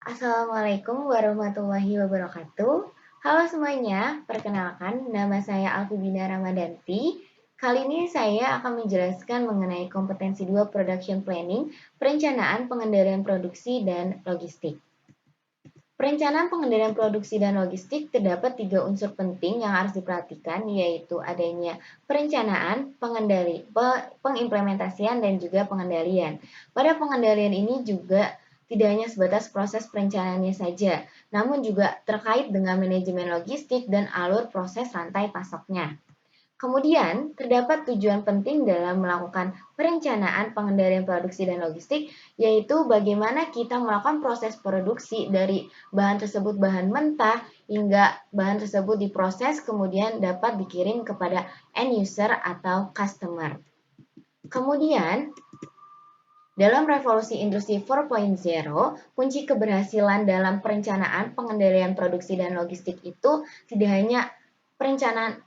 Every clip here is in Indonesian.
Assalamualaikum warahmatullahi wabarakatuh. Halo semuanya, perkenalkan nama saya Alfibina Ramadanti. Kali ini saya akan menjelaskan mengenai kompetensi 2 production planning, perencanaan pengendalian produksi dan logistik. Perencanaan pengendalian produksi dan logistik terdapat 3 unsur penting yang harus diperhatikan, yaitu adanya perencanaan, pengimplementasian, dan juga pengendalian. Pada pengendalian ini juga tidak hanya sebatas proses perencanaannya saja, namun juga terkait dengan manajemen logistik dan alur proses rantai pasoknya. Kemudian, terdapat tujuan penting dalam melakukan perencanaan pengendalian produksi dan logistik, yaitu bagaimana kita melakukan proses produksi dari bahan tersebut bahan mentah hingga bahan tersebut diproses kemudian dapat dikirim kepada end user atau customer. Kemudian, dalam revolusi industri 4.0, kunci keberhasilan dalam perencanaan pengendalian produksi dan logistik itu tidak hanya perencanaan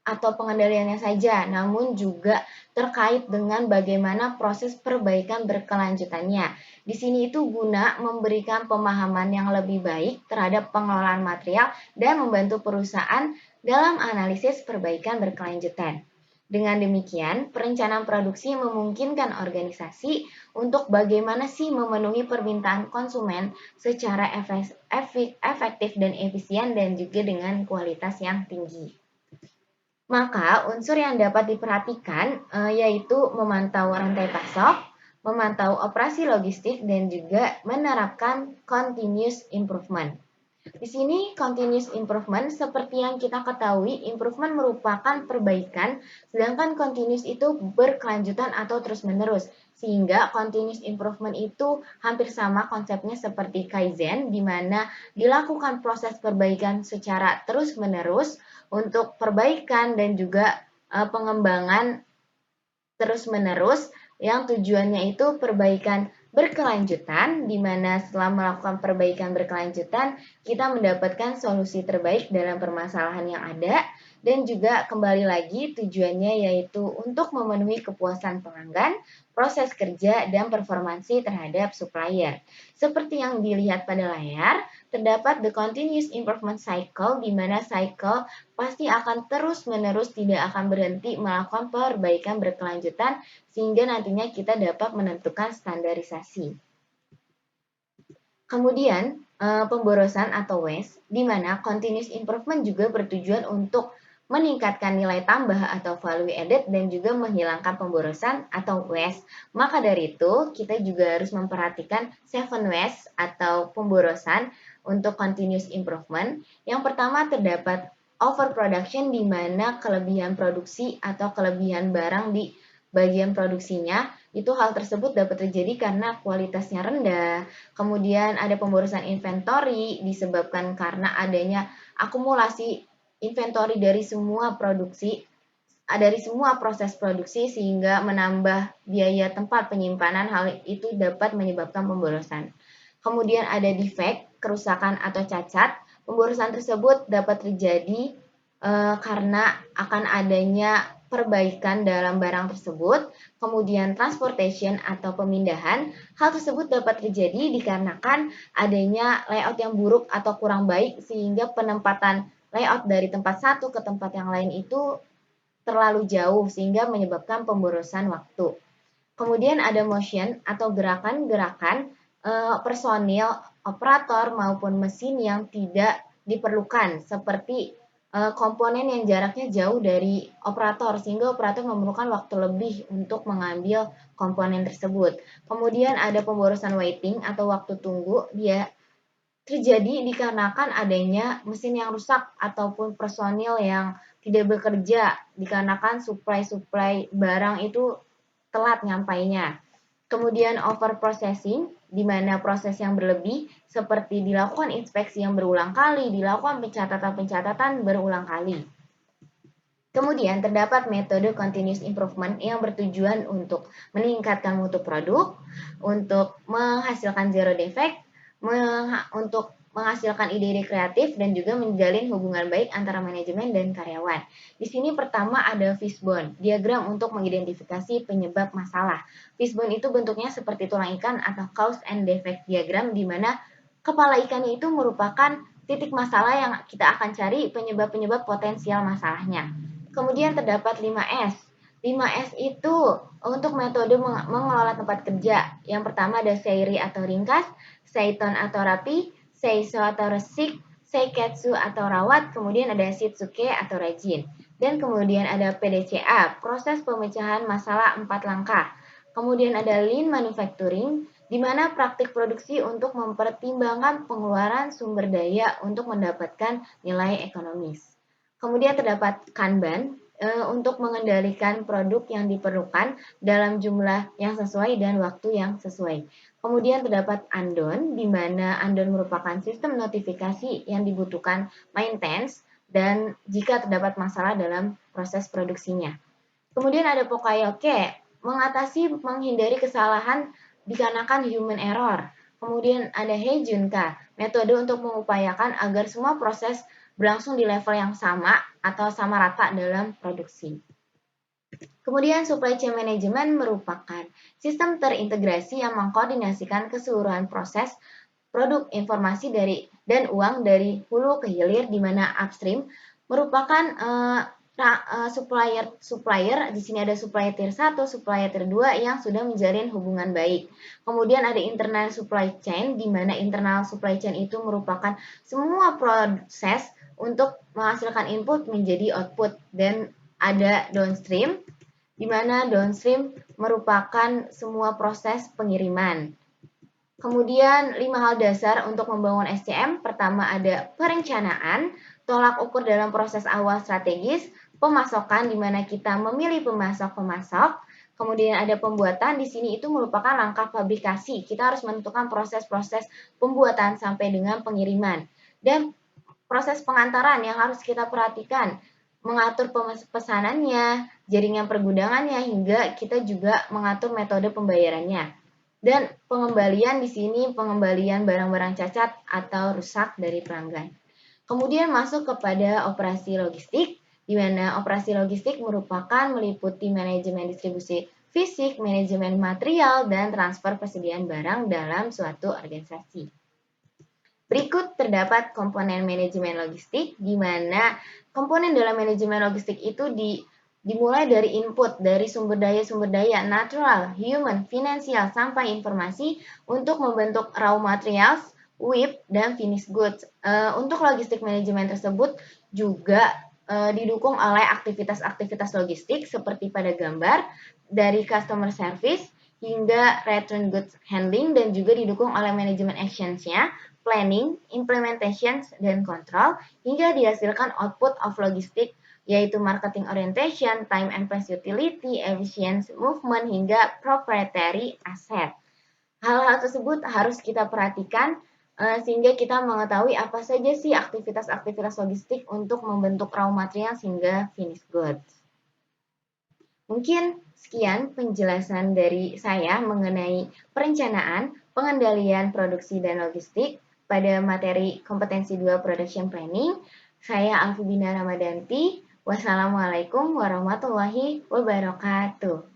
atau pengendaliannya saja, namun juga terkait dengan bagaimana proses perbaikan berkelanjutannya. Di sini itu guna memberikan pemahaman yang lebih baik terhadap pengelolaan material dan membantu perusahaan dalam analisis perbaikan berkelanjutan. Dengan demikian, perencanaan produksi memungkinkan organisasi untuk bagaimana sih memenuhi permintaan konsumen secara efektif dan efisien dan juga dengan kualitas yang tinggi. Maka unsur yang dapat diperhatikan yaitu memantau rantai pasok, memantau operasi logistik, dan juga menerapkan continuous improvement. Di sini continuous improvement seperti yang kita ketahui, improvement merupakan perbaikan, sedangkan continuous itu berkelanjutan atau terus-menerus. Sehingga continuous improvement itu hampir sama konsepnya seperti Kaizen, di mana dilakukan proses perbaikan secara terus-menerus untuk perbaikan dan juga pengembangan terus-menerus yang tujuannya itu perbaikan berkelanjutan, di mana setelah melakukan perbaikan berkelanjutan, kita mendapatkan solusi terbaik dalam permasalahan yang ada, dan juga kembali lagi tujuannya yaitu untuk memenuhi kepuasan pelanggan, proses kerja, dan performansi terhadap supplier. Seperti yang dilihat pada layar, terdapat the continuous improvement cycle, di mana cycle pasti akan terus-menerus tidak akan berhenti melakukan perbaikan berkelanjutan sehingga nantinya kita dapat menentukan standarisasi. Kemudian, pemborosan atau waste, di mana continuous improvement juga bertujuan untuk meningkatkan nilai tambah atau value added dan juga menghilangkan pemborosan atau waste. Maka dari itu, kita juga harus memperhatikan 7 waste atau pemborosan untuk continuous improvement. Yang pertama terdapat overproduction, di mana kelebihan produksi atau kelebihan barang di bagian produksinya, itu hal tersebut dapat terjadi karena kualitasnya rendah. Kemudian ada pemborosan inventory disebabkan karena adanya akumulasi inventory dari semua produksi, dari semua proses produksi sehingga menambah biaya tempat penyimpanan, hal itu dapat menyebabkan pemborosan. Kemudian ada defect, kerusakan atau cacat. Pemborosan tersebut dapat terjadi karena akan adanya perbaikan dalam barang tersebut. Kemudian transportation atau pemindahan, hal tersebut dapat terjadi dikarenakan adanya layout yang buruk atau kurang baik sehingga penempatan layout dari tempat satu ke tempat yang lain itu terlalu jauh sehingga menyebabkan pemborosan waktu. Kemudian ada motion atau gerakan-gerakan personil, operator maupun mesin yang tidak diperlukan seperti komponen yang jaraknya jauh dari operator sehingga operator memerlukan waktu lebih untuk mengambil komponen tersebut. Kemudian ada pemborosan waiting atau waktu tunggu, dia terjadi dikarenakan adanya mesin yang rusak ataupun personil yang tidak bekerja dikarenakan supply barang itu telat nyampainya. Kemudian over processing, di mana proses yang berlebih seperti dilakukan inspeksi yang berulang kali, dilakukan pencatatan-pencatatan berulang kali. Kemudian terdapat metode continuous improvement yang bertujuan untuk meningkatkan mutu produk, untuk menghasilkan zero defect, untuk menghasilkan ide-ide kreatif, dan juga menjalin hubungan baik antara manajemen dan karyawan. Di sini pertama ada fishbone, diagram untuk mengidentifikasi penyebab masalah. Fishbone itu bentuknya seperti tulang ikan atau cause and defect diagram, di mana Kepala ikannya itu merupakan titik masalah yang kita akan cari penyebab-penyebab potensial masalahnya. Kemudian terdapat 5S. 5S itu untuk metode mengelola tempat kerja. Yang pertama ada seiri atau ringkas, seiton atau rapi, seiso atau resik, seiketsu atau rawat, kemudian ada shitsuke atau rajin. Dan kemudian ada PDCA, proses pemecahan masalah 4 langkah. Kemudian ada lean manufacturing, di mana praktik produksi untuk mempertimbangkan pengeluaran sumber daya untuk mendapatkan nilai ekonomis. Kemudian terdapat Kanban untuk mengendalikan produk yang diperlukan dalam jumlah yang sesuai dan waktu yang sesuai. Kemudian terdapat Andon, di mana Andon merupakan sistem notifikasi yang dibutuhkan maintenance dan jika terdapat masalah dalam proses produksinya. Kemudian ada Pokayoke, mengatasi menghindari kesalahan dikarenakan human error. Kemudian ada Heijunka, metode untuk mengupayakan agar semua proses berlangsung di level yang sama atau sama rata dalam produksi. Kemudian supply chain management merupakan sistem terintegrasi yang mengkoordinasikan keseluruhan proses produk informasi dan uang dari hulu ke hilir, di mana upstream merupakan supplier. Di sini ada supplier tier 1, supplier tier 2 yang sudah menjalin hubungan baik. Kemudian ada internal supply chain, di mana internal supply chain itu merupakan semua proses untuk menghasilkan input menjadi output. Dan ada downstream, di mana downstream merupakan semua proses pengiriman. Kemudian 5 hal dasar untuk membangun SCM. Pertama ada perencanaan, tolak ukur dalam proses awal strategis, pemasokan di mana kita memilih pemasok-pemasok, kemudian ada pembuatan, di sini itu merupakan langkah fabrikasi. Kita harus menentukan proses-proses pembuatan sampai dengan pengiriman. Dan proses pengantaran yang harus kita perhatikan, mengatur pesanannya, jaringan pergudangannya, hingga kita juga mengatur metode pembayarannya. Dan pengembalian di sini pengembalian barang-barang cacat atau rusak dari pelanggan. Kemudian masuk kepada operasi logistik, di mana operasi logistik merupakan meliputi manajemen distribusi fisik, manajemen material, dan transfer persediaan barang dalam suatu organisasi. Berikut terdapat komponen manajemen logistik, di mana komponen dalam manajemen logistik itu dimulai dari input, dari sumber daya natural, human, finansial, sampai informasi untuk membentuk raw materials, WIP, dan finished goods. Untuk logistik manajemen tersebut juga didukung oleh aktivitas-aktivitas logistik seperti pada gambar, dari customer service hingga return goods handling, dan juga didukung oleh manajemen actions-nya, planning, implementation, dan control, hingga dihasilkan output of logistik, yaitu marketing orientation, time and place utility, efficiency movement, hingga proprietary asset. Hal-hal tersebut harus kita perhatikan sehingga kita mengetahui apa saja sih aktivitas-aktivitas logistik untuk membentuk raw material hingga finished goods. Mungkin sekian penjelasan dari saya mengenai perencanaan, pengendalian produksi dan logistik pada materi kompetensi 2 Production Planning. Saya Alfibina Ramadanti. Wassalamualaikum warahmatullahi wabarakatuh.